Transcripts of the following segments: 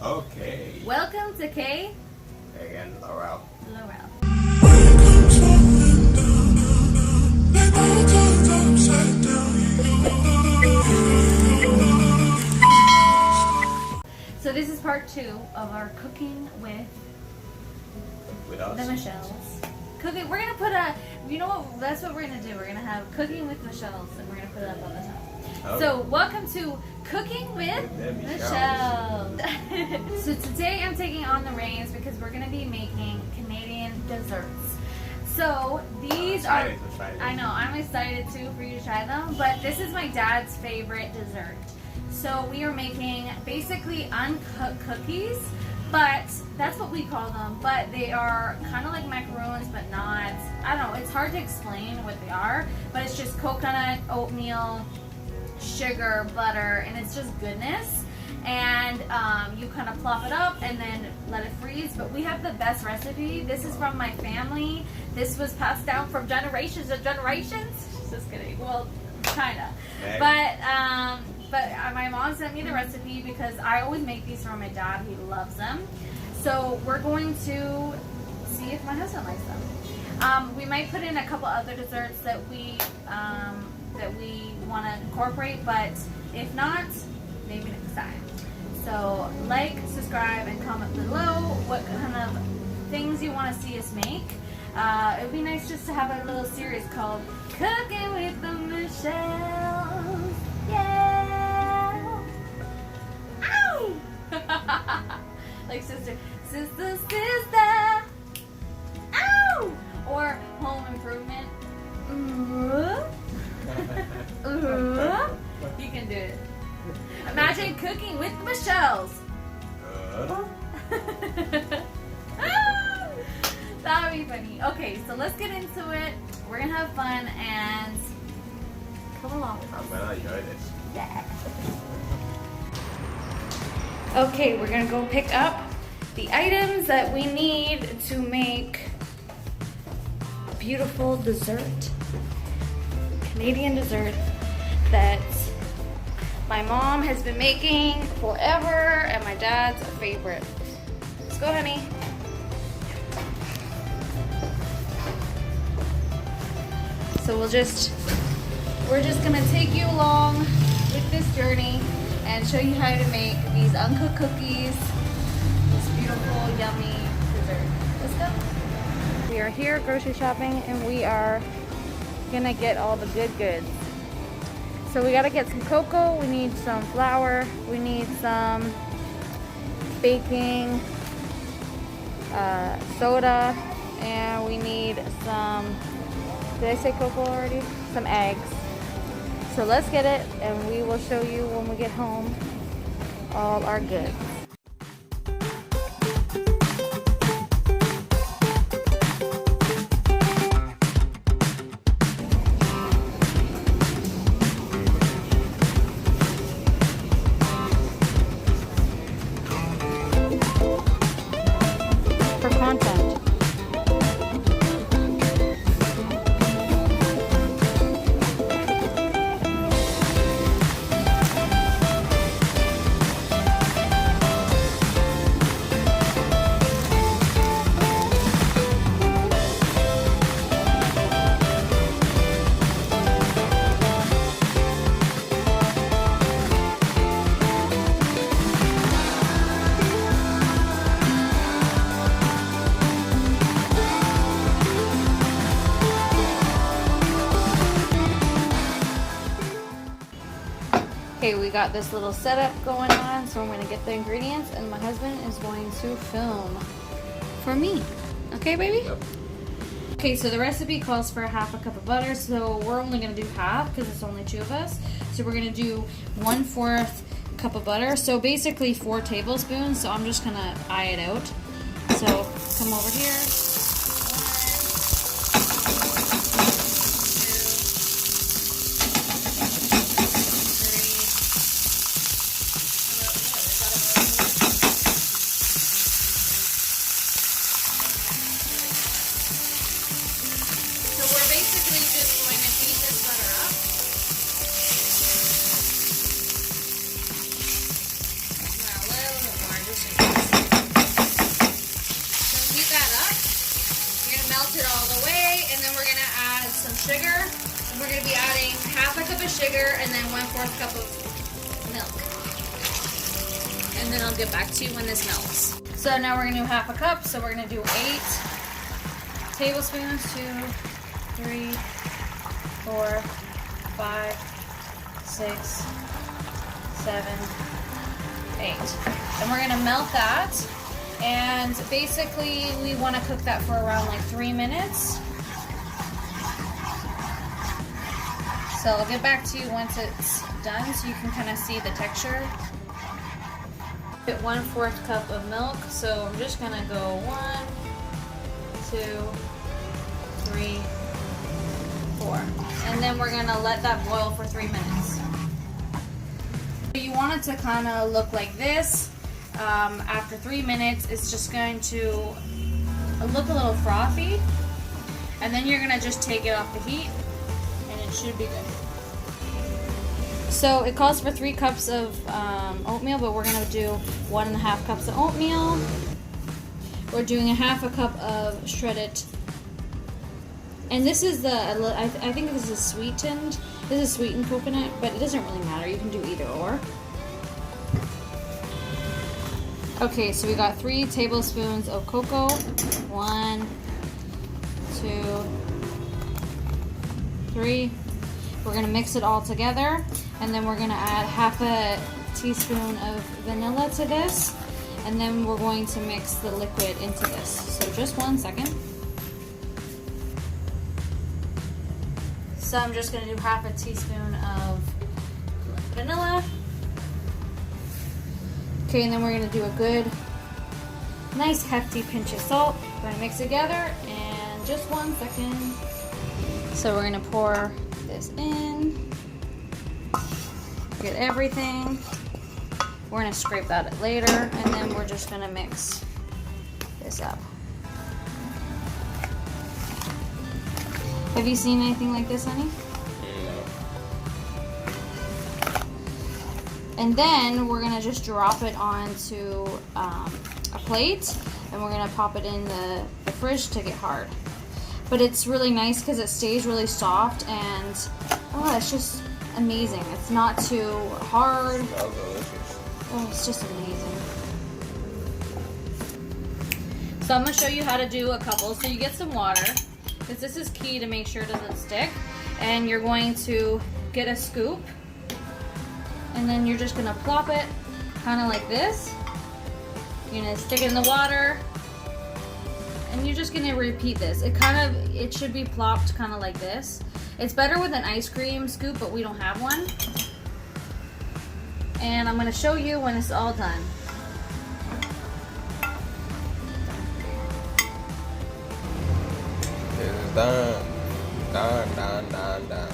Okay. Welcome to Kay And Laurel. So this is part 2 of our cooking with us. the Michelle's. Cooking. We're gonna put you know what? That's what we're gonna do. We're gonna have cooking with Michelle's, and we're gonna put it up on the top. Okay. So welcome to Cooking with Michelle. So today I'm taking on the reins because we're gonna be making Canadian desserts. So these are. I know I'm excited too for you to try them, but this is my dad's favorite dessert. So we are making basically uncooked cookies, but that's what we call them. But they are kind of like macaroons, but not. I don't know. It's hard to explain what they are, but it's just coconut, oatmeal, sugar, butter, and it's just goodness. And you kind of plop it up and then let it freeze. But we have the best recipe. This is from my family. This was passed down from generations and generations. Just kidding. Well, kind of. But my mom sent me the recipe because I always make these for my dad. He loves them. So we're going to see if my husband likes them. We might put in a couple other desserts that we want to incorporate, but if not, maybe next time. So like, subscribe, and comment below what kind of things you want to see us make. It would be nice just to have a little series called Cooking with the Michelle's. Yeah! Ow! Like sister. Ow! Or Home Improvement. You can do it. Imagine cooking with the Michelle's. That would be funny. Okay, so let's get into it. We're gonna have fun and come along with us. I'm gonna enjoy this. Yeah. Okay, we're gonna go pick up the items that we need to make a beautiful dessert. Canadian dessert that my mom has been making forever and my dad's favorite. Let's go, honey. So we're just gonna take you along with this journey and show you how to make these uncooked cookies, this beautiful, yummy dessert. Let's go. We are here grocery shopping and we are gonna get all the good goods. So we gotta get some cocoa, we need some flour, we need some baking soda, and we need some, did I say cocoa already? Some eggs. So let's get it and we will show you when we get home all our goods. For content. Okay, we got this little setup going on, so I'm going to get the ingredients and my husband is going to film for me. Okay, baby? Yep. Okay, so the recipe calls for half a cup of butter, so we're only going to do half because it's only 2 of us. So we're going to do 1/4 cup of butter, so basically 4 tablespoons, so I'm just going to eye it out. So come over here. and then we're gonna add some sugar. And we're gonna be adding half a cup of sugar and then 1/4 cup of milk. And then I'll get back to you when this melts. So now we're gonna do half a cup. So we're gonna do 8 tablespoons, 2, 3, 4, 5, 6, 7, 8. And we're gonna melt that. And basically we wanna cook that for around like 3 minutes. So I'll get back to you once it's done so you can kind of see the texture. Get 1/4 cup of milk. So I'm just gonna go 1, 2, 3, 4. And then we're gonna let that boil for 3 minutes. You want it to kind of look like this. After 3 minutes, it's just going to look a little frothy. And then you're gonna just take it off the heat and it should be good. So it calls for 3 cups of oatmeal, but we're gonna do 1.5 cups of oatmeal. We're doing 1/2 cup of shredded, and this is the, I think this is sweetened. This is sweetened coconut, but it doesn't really matter. You can do either or. Okay, so we got 3 tablespoons of cocoa. 1, 2, 3. We're gonna mix it all together, and then we're gonna add 1/2 teaspoon of vanilla to this, and then we're going to mix the liquid into this. So just 1 second. So I'm just gonna do 1/2 teaspoon of vanilla. Okay, and then we're gonna do a good, nice hefty pinch of salt. We're gonna mix it together, and just 1 second. So we're gonna pour this in, get everything. We're gonna scrape that later, and then we're just gonna mix this up. Have you seen anything like this, honey? No. And then we're gonna just drop it onto a plate, and we're gonna pop it in the fridge to get hard. But it's really nice because it stays really soft, and oh, it's just amazing. It's not too hard. It smells delicious. Oh, it's just amazing. So I'm gonna show you how to do a couple. So you get some water, because this is key to make sure it doesn't stick. And you're going to get a scoop, and then you're just gonna plop it kind of like this. You're gonna stick it in the water, and you're just gonna repeat this. It should be plopped kind of like this. It's better with an ice cream scoop, but we don't have one. And I'm gonna show you when it's all done. It's done. Done.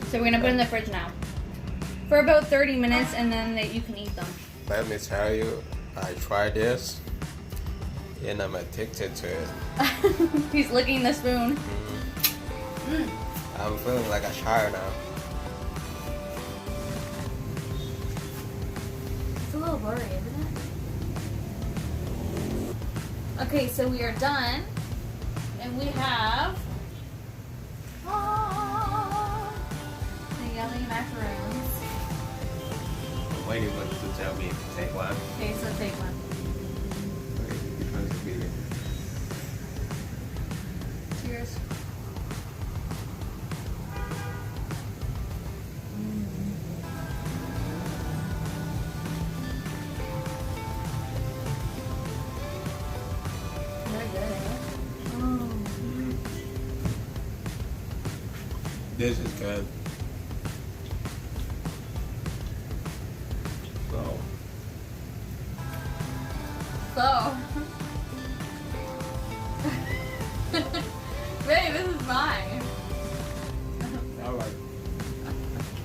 So we're gonna put it in the fridge now for about 30 minutes, and then you can eat them. Let me tell you, I tried this, and I'm addicted to it. He's licking the spoon. I'm feeling like a child now. It's a little blurry, isn't it? Okay, so we are done, and we have the yummy macaroons. I'm waiting for you to tell me to take one. Okay, so take one. Cheers. Very good, eh? This is good. So. Babe, this is mine. Alright.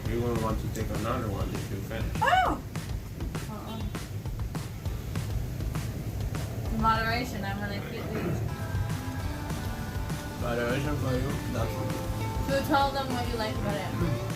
You wouldn't want to take another one if you finish. Oh! Moderation, I'm gonna keep these. Moderation for you, that's for me. So tell them what you like about it.